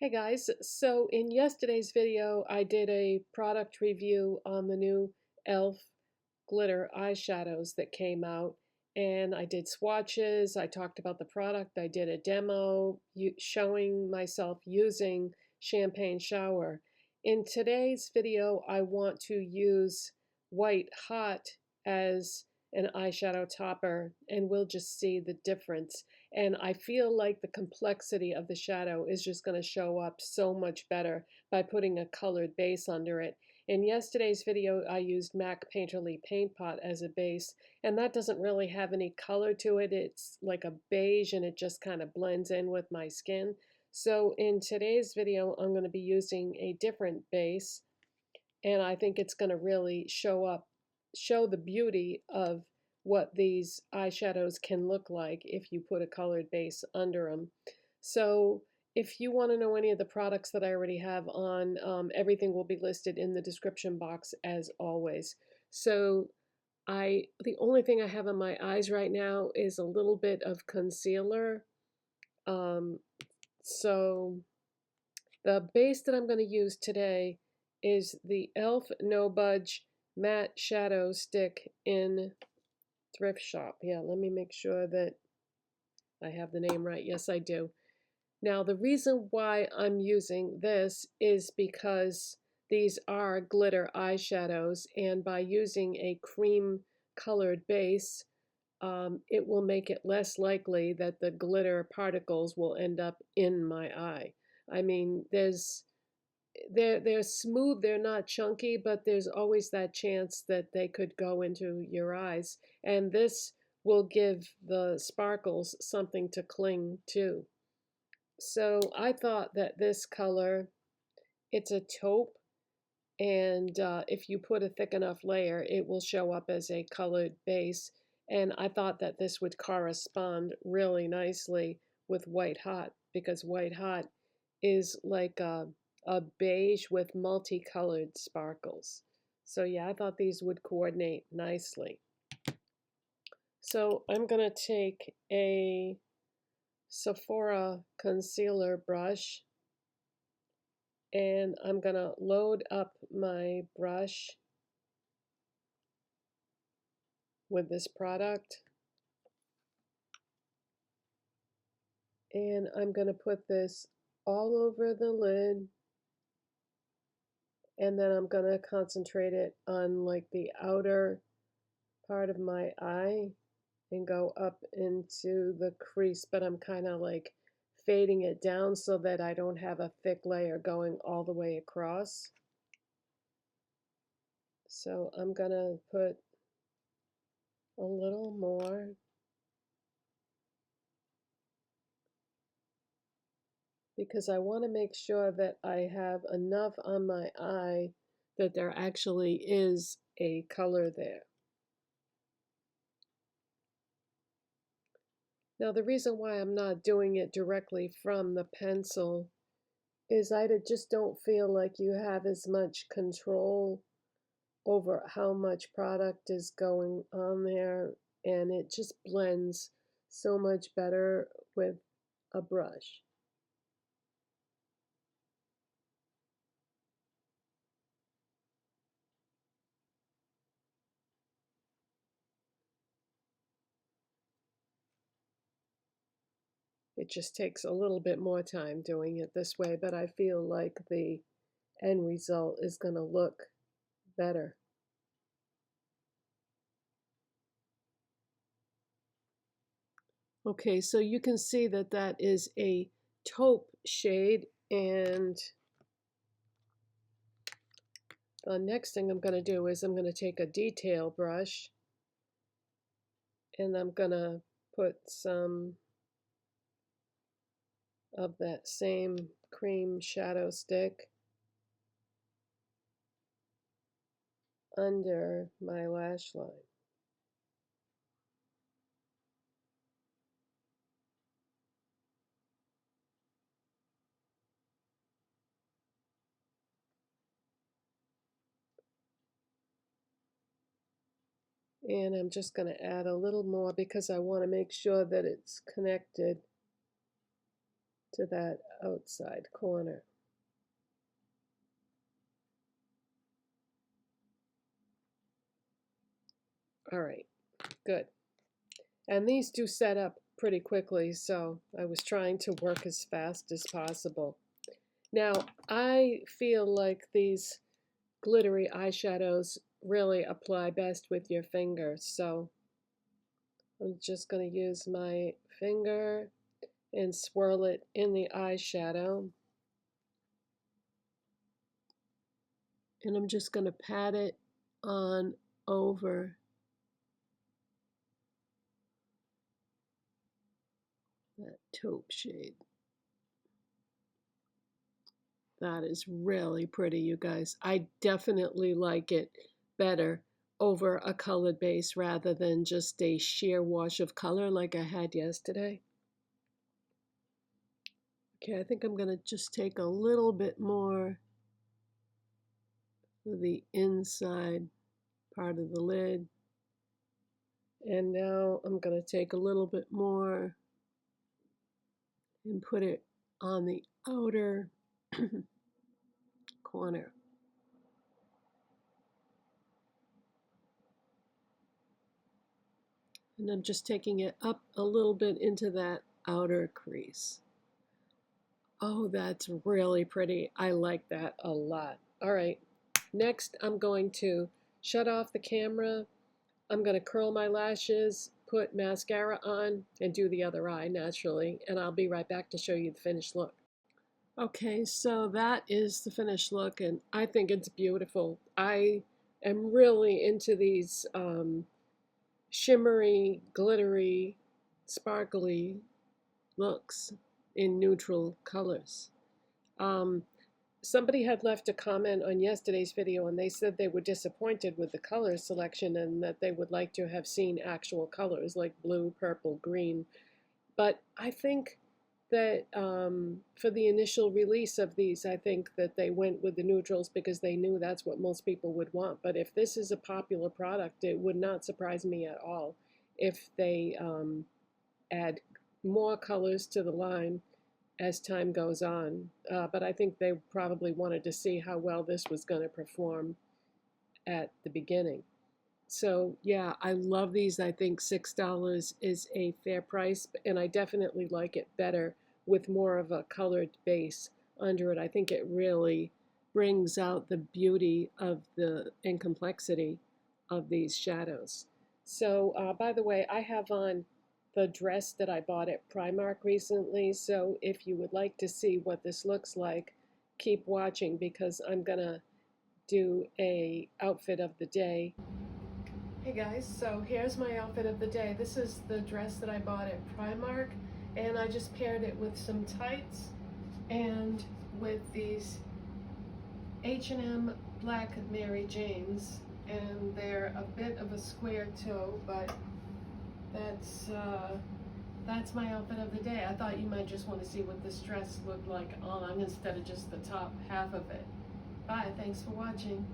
Hey guys, so in yesterday's video I did a product review on the new e.l.f. glitter eyeshadows that came out, and I did swatches, I talked about the product, I did a demo showing myself using Champagne Shower. In today's video I want to use White Hot as an eyeshadow topper, and we'll just see the difference. And I feel like the complexity of the shadow is just going to show up so much better by putting a colored base under it. In yesterday's video, I used MAC Painterly Paint Pot as a base, and that doesn't really have any color to it. It's like a beige, and it just kind of blends in with my skin. So in today's video, I'm going to be using a different base, and I think it's going to really show the beauty of what these eyeshadows can look like if you put a colored base under them. So if you want to know any of the products that I already have on, everything will be listed in the description box as always. So the only thing I have on my eyes right now is a little bit of concealer. So the base that I'm going to use today is the e.l.f. No Budge Matte Shadow Stick in Thrift Shop. Yeah, let me make sure that I have the name right. Yes, I do. Now, the reason why I'm using this is because these are glitter eyeshadows, and by using a cream colored base, it will make it less likely that the glitter particles will end up in my eye. I mean, they're smooth, they're not chunky, but there's always that chance that they could go into your eyes. And this will give the sparkles something to cling to. So I thought that this color, it's a taupe, and if you put a thick enough layer, it will show up as a colored base. And I thought that this would correspond really nicely with White Hot, because White Hot is like a beige with multicolored sparkles. So yeah, I thought these would coordinate nicely. So I'm going to take a Sephora concealer brush, and I'm going to load up my brush with this product. And I'm going to put this all over the lid, and then I'm going to concentrate it on like the outer part of my eye and go up into the crease, but I'm kind of like fading it down so that I don't have a thick layer going all the way across. So I'm going to put a little more, because I want to make sure that I have enough on my eye that there actually is a color there. Now the reason why I'm not doing it directly from the pencil is I just don't feel like you have as much control over how much product is going on there, and it just blends so much better with a brush. It just takes a little bit more time doing it this way, but I feel like the end result is going to look better. Okay, so you can see that that is a taupe shade, and the next thing I'm going to do is I'm going to take a detail brush, and I'm going to put some of that same cream shadow stick under my lash line. And I'm just going to add a little more because I want to make sure that it's connected to that outside corner. All right, good. And these do set up pretty quickly, so I was trying to work as fast as possible. Now, I feel like these glittery eyeshadows really apply best with your finger, so I'm just going to use my finger and swirl it in the eyeshadow. And I'm just going to pat it on over that taupe shade. That is really pretty, you guys. I definitely like it better over a colored base rather than just a sheer wash of color like I had yesterday. Okay, I think I'm going to just take a little bit more for the inside part of the lid. And now I'm going to take a little bit more and put it on the outer corner. And I'm just taking it up a little bit into that outer crease. Oh, that's really pretty. I like that a lot. All right, next I'm going to shut off the camera. I'm going to curl my lashes, put mascara on, and do the other eye naturally. And I'll be right back to show you the finished look. Okay, so that is the finished look, and I think it's beautiful. I am really into these shimmery, glittery, sparkly looks in neutral colors. Somebody had left a comment on yesterday's video, and they said they were disappointed with the color selection and that they would like to have seen actual colors like blue, purple, green. But I think that for the initial release of these, I think that they went with the neutrals because they knew that's what most people would want. But if this is a popular product, it would not surprise me at all if they add more colors to the line as time goes on. But I think they probably wanted to see how well this was going to perform at the beginning. So yeah, I love these. I think $6 is a fair price, and I definitely like it better with more of a colored base under it. I think it really brings out the beauty of and complexity of these shadows. So by the way, I have on the dress that I bought at Primark recently, so if you would like to see what this looks like, keep watching because I'm gonna do a outfit of the day. Hey guys, so here's my outfit of the day. This is the dress that I bought at Primark, and I just paired it with some tights and with these H&M Black Maryjanes, and they're a bit of a square toe, but that's my outfit of the day. I thought you might just want to see what this dress looked like on instead of just the top half of it. Bye, thanks for watching.